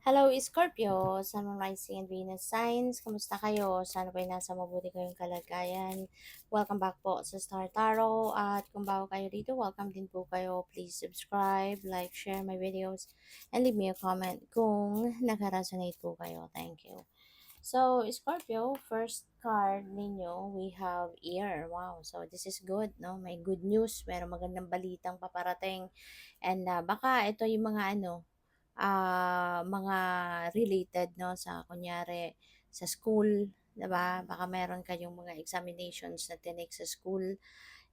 Hello, Scorpio, Sun, Moon, Rising, and Venus signs. Kamusta kayo? Sana ba'y nasa mabuti kayong kalagayan? Welcome back po sa Star Tarot. At kung bago kayo dito, welcome din po kayo. Please subscribe, like, share my videos, and leave me a comment kung nag-resonate po kayo. Thank you. So, Scorpio, first card ninyo, we have ear. Wow, so this is good, no? May good news, merong magandang balitang paparating. And baka ito yung mga related, no, sa kunyari sa school, 'di ba? Baka meron kayong mga examinations na tinake sa school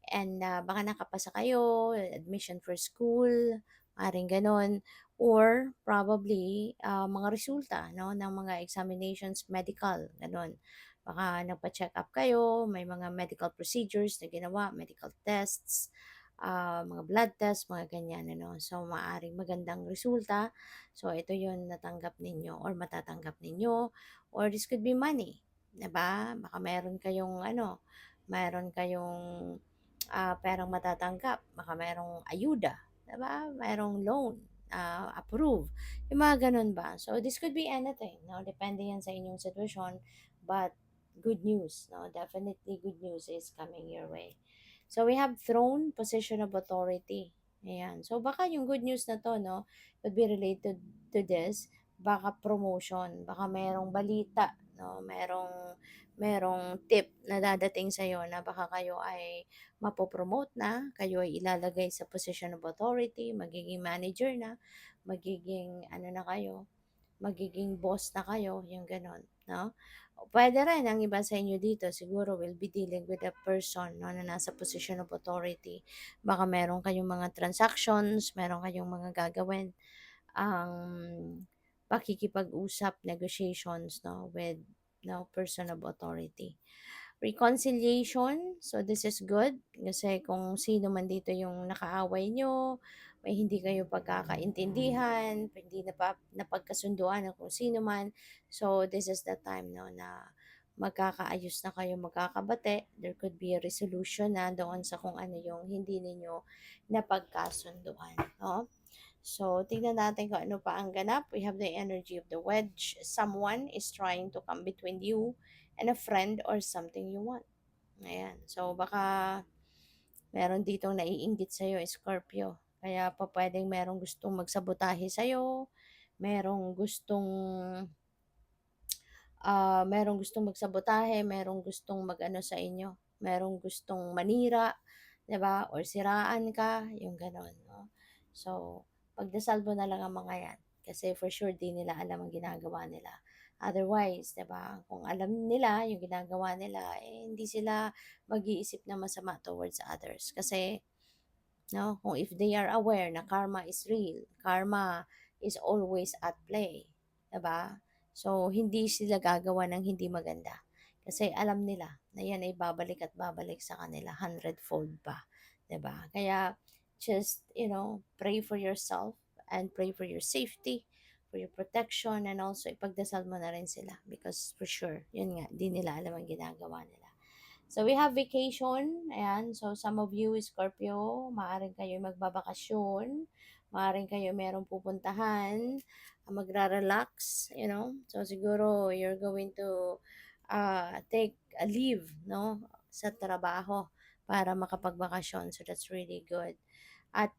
and baka nakapasa kayo, admission for school, maaaring gano'n. Or probably mga resulta, no, ng mga examinations, medical, gano'n. Baka nagpa-check up kayo, may mga medical procedures na ginawa, medical tests, mga blood tests, mga ganyan, ano. So, maaaring magandang resulta. So, ito yon natanggap ninyo or matatanggap ninyo. Or this could be money, 'di ba? Baka meron kayong perang matatanggap, baka merong ayuda, 'di ba? Merong loan, approve. Yung mga ganun ba? So this could be anything, no? Depende yan sa inyong sitwasyon, but good news, no? Definitely good news is coming your way. So we have throne, position of authority. Ayan. So baka yung good news na to, no, could be related to this, baka promotion, baka merong balita, no, merong tip na dadating sa na baka kayo ay mapopromote na, kayo ay ilalagay sa position of authority, magiging manager na, magiging ano na kayo, magiging boss na kayo, yung gano'n, no? Puwede rin ang iba sa inyo dito siguro will be dealing with a person, no, na nasa position of authority. Baka meron kayong mga transactions, meron kayong mga gagawin, ang pakikipag-usap, negotiations, no, with no person of authority. Reconciliation, so this is good kasi kung sino man dito yung nakaaway nyo, may hindi kayo pagkakaintindihan, hindi na napagkasunduan ng kung sino man. So this is the time, no, na magkakaayos na kayo, magkakabate. There could be a resolution na doon sa kung ano yung hindi ninyo napagkasunduan, no? So, tingnan natin kung ano pa ang ganap. We have the energy of the wedge. Someone is trying to come between you and a friend or something you want. Ayan. So, baka meron ditong naiinggit sa'yo, Scorpio. Kaya pa pwedeng merong gustong magsabotahe sa'yo, merong gustong, merong gustong magsabotahe, merong gustong magano sa inyo, merong gustong manira, 'di ba? Or siraan ka, yung gano'n, no? So, pagdasal mo na lang ang mga 'yan kasi for sure di nila alam ang ginagawa nila. Otherwise, 'di ba, kung alam nila yung ginagawa nila, eh, hindi sila mag-iisip na masama towards others. Kasi, no, kung if they are aware na karma is real, karma is always at play, 'di ba? So, hindi sila gagawa ng hindi maganda. Kasi alam nila na yan ay babalik at babalik sa kanila hundredfold pa, 'di ba? Kaya just, pray for yourself and pray for your safety, for your protection, and also ipagdasal mo na rin sila because for sure, yun nga, di nila alam ang ginagawa nila. So, we have vacation. Ayan. So, some of you, Scorpio, maaaring kayo magbabakasyon. Maaaring kayo merong pupuntahan. Magra-relax, So, siguro, you're going to take a leave, no? Sa trabaho para makapagbakasyon. So, that's really good. At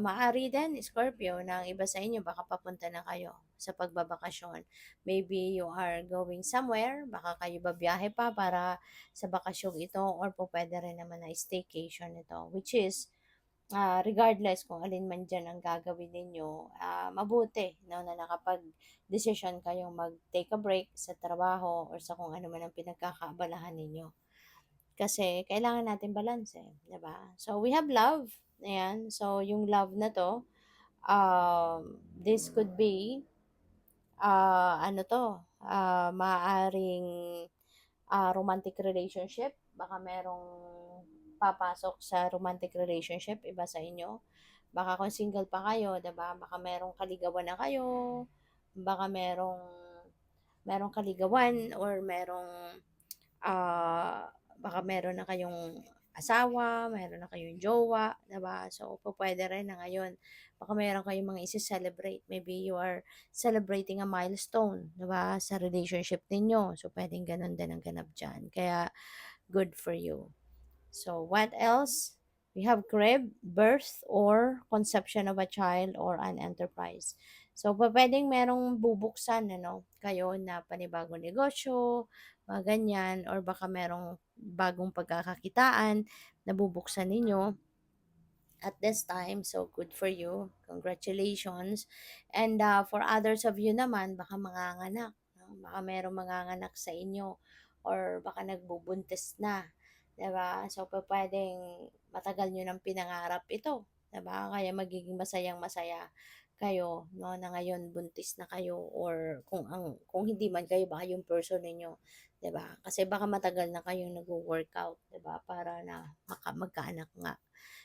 maaari din, Scorpio, ng iba sa inyo, baka papunta na kayo sa pagbabakasyon. Maybe you are going somewhere, baka kayo babiyahe pa para sa bakasyong ito or po pwede rin naman na staycation ito. Which is, regardless kung alin man dyan ang gagawin ninyo, mabuti no, na nakapag-decision kayong mag-take a break sa trabaho or sa kung ano man ang pinagkakaabalahan ninyo. Kasi kailangan natin balance, 'di ba? So we have love. Ayan. So yung love na 'to, this could be ano 'to, maaaring romantic relationship. Baka merong papasok sa romantic relationship iba sa inyo. Baka kung single pa kayo, 'di ba? Baka merong kaligawan na kayo. Baka merong kaligawan or merong baka meron na kayong asawa, meron na kayong jowa, 'di ba? So, pupuwede rin na ngayon baka meron kayong mga ise-celebrate. Maybe you are celebrating a milestone, 'di ba, sa relationship ninyo. So, puwedeng gano'n din ang ganap diyan. Kaya good for you. So, what else? We have crib, birth, or conception of a child or an enterprise. So, pwedeng merong bubuksan, ano, kayo na panibagong negosyo, mga ganyan, or baka merong bagong pagkakakitaan na bubuksan ninyo at this time. So, good for you. Congratulations. And for others of you naman, baka manganganak. No? Baka merong manganganak sa inyo or baka nagbubuntis na. 'Di ba? So, pwedeng matagal nyo nang pinangarap ito. 'Di ba? Kaya magiging masayang-masaya kayo no na ngayon buntis na kayo or kung hindi man kayo baka yung person ninyo 'di ba kasi baka matagal na kayong nagwo-workout 'di ba para na magkaanak nga.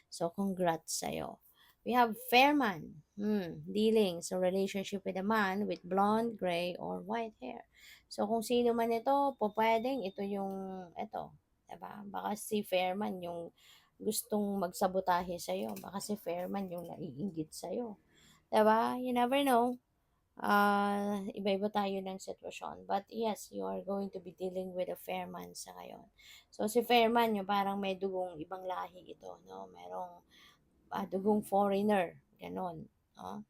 So, congrats sa'yo. We have Fairman. Dealing. So, relationship with a man with blonde, gray, or white hair. So, kung sino man ito, pwedeng ito yung, ito. Diba? Baka si Fairman yung gustong magsabotahe sa'yo. Baka si Fairman yung naiinggit sa'yo. Diba? You never know. Iba-iba tayo ng sitwasyon. But yes, you are going to be dealing with a Fairman sa ngayon. So, si Fairman, yung parang may dugong ibang lahi ito, no? Merong dugong foreigner, ganon. No?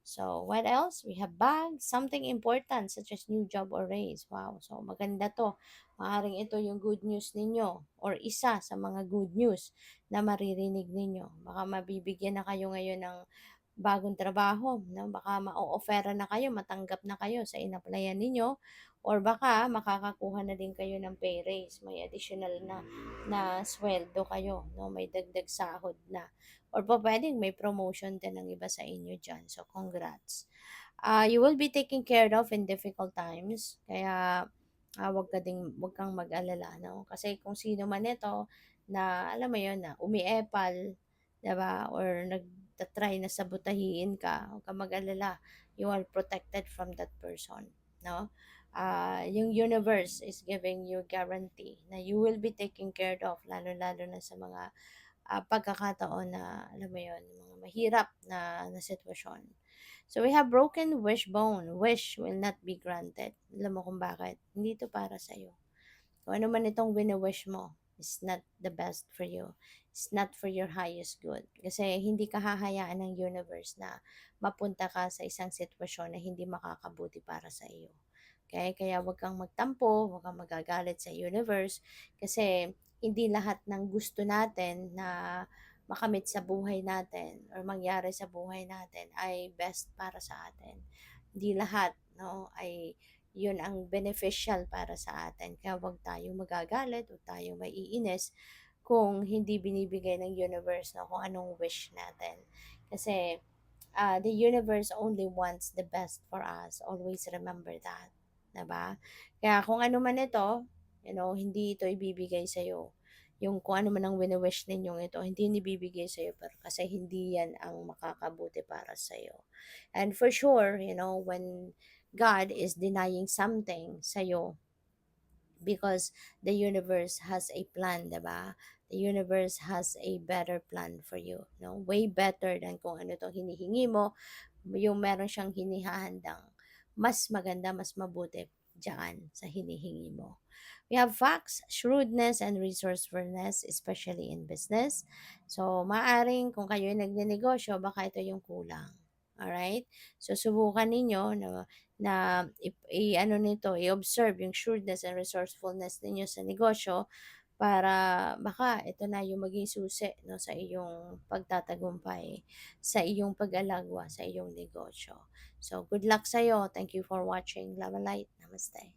So, what else? We have bag, something important such as new job or raise. Wow, so maganda to. Maaring ito yung good news ninyo or isa sa mga good news na maririnig ninyo. Baka mabibigyan na kayo ngayon ng bagong trabaho, no? Baka ma-o-offeran na kayo, matanggap na kayo sa in-applyan ninyo or baka makakakuha na din kayo ng pay raise, may additional na sweldo kayo, no? May dagdag sahod na. Or pa pwedeng may promotion din ng iba sa inyo diyan. So congrats. You will be taken care of in difficult times. Kaya wag kang mag-alala, no? Kasi kung sino man ito na alam mo 'yon na umiepal, 'di ba? Or nagta-try na sabotahiin ka, huwag kang mag-alala. You are protected from that person, no? Yung universe is giving you guarantee na you will be taken care of lalo-lalo na sa mga pagkakataon na alam mo 'yon, mga mahirap na sitwasyon. So we have broken wishbone. Wish will not be granted. Alam mo kung bakit? Hindi ito para sa'yo. Kung ano man itong wini-wish mo is not the best for you. It's not for your highest good. Kasi hindi ka hahayaan ng universe na mapunta ka sa isang sitwasyon na hindi makakabuti para sa iyo. Okay? Kaya huwag kang magtampo, huwag kang magagalit sa universe kasi hindi lahat ng gusto natin na makamit sa buhay natin or mangyari sa buhay natin ay best para sa atin. Hindi lahat, no, ay yun ang beneficial para sa atin. Kaya huwag tayong magagalit, huwag tayong maiinis kung hindi binibigay ng universe na kung anong wish natin. Kasi the universe only wants the best for us. Always remember that. Diba? Kaya kung ano man ito, hindi ito ibibigay sa'yo. Yung kung ano man ang wini-wish ninyong ito, hindi nibibigay sa'yo pero kasi hindi yan ang makakabuti para sa'yo. And for sure, when God is denying something sa'yo, because the universe has a plan, 'di ba? The universe has a better plan for you, no? Way better than kung ano 'tong hinihingi mo, yung meron siyang hinihahandang mas maganda, mas mabuti diyan sa hinihingi mo. We have facts, shrewdness, and resourcefulness, especially in business. So, maaring kung kayo ay nagnenegosyo, baka ito yung kulang. Alright? So, subukan ninyo ano nito, i-observe yung shrewdness and resourcefulness ninyo sa negosyo para baka ito na yung maging susi no, sa iyong pagtatagumpay, sa iyong pag-alagwa, sa iyong negosyo. So, good luck sa'yo. Thank you for watching. Love and light. Namaste.